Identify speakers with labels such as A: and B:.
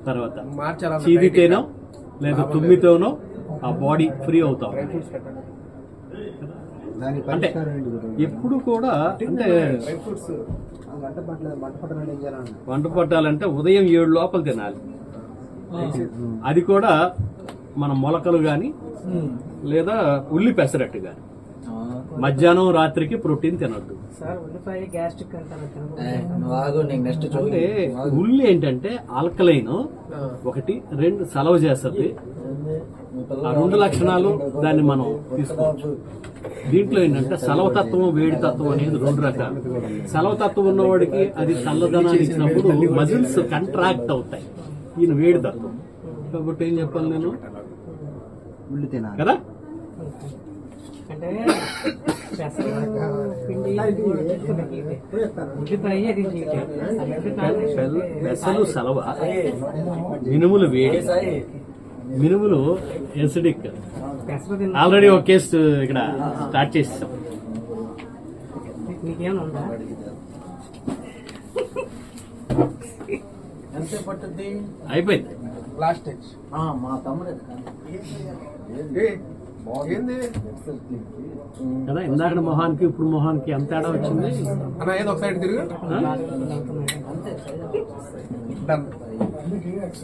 A: తర్వాత చీదితేనో లేదా తుమ్మితోనో ఆ బాడీ ఫ్రీ అవుతాం. అంటే ఎప్పుడు కూడా అంటే వంట పట్టాలంటే ఉదయం 7 లోపల తినాలి. అది కూడా మన మొలకలు గాని లేదా ఉల్లి పెసరట్టు గాని. మధ్యాహ్నం రాత్రికి ప్రోటీన్ తినద్దు. అంటే ఉల్లి ఏంటంటే ఆల్కలైన్ ఒకటి, 2 సలవ చేస్తుంది. ఆ 2 లక్షణాలు దాన్ని మనం తీసుకోవచ్చు. దీంట్లో ఏంటంటే సలవతత్వం, వేడి తత్వం అనేది 2 రకాలు. సలవతత్వం ఉన్నవాడికి అది చల్లదనాన్ని ఇచ్చినప్పుడు మజిల్స్ కంట్రాక్ట్ అవుతాయి. ఈయన వేడి తత్వం కాబట్టి ఏం చెప్పాలి నేను కదా. పెసలు సలవ, మినుములు వేడి, మినుములు ఎసిడిక్. ఆల్రెడీ ఒక కేసు ఇక్కడ స్టార్ట్ చేసేసాం. అయిపోయింది
B: లాస్ట్
C: మా తమ్ముడు
A: కదా. ఇందాక మొహానికి ఇప్పుడు మొహానికి ఎంత తేడా వచ్చింది
B: అన్న. ఏదో ఒక సైడ్ తిరుగు.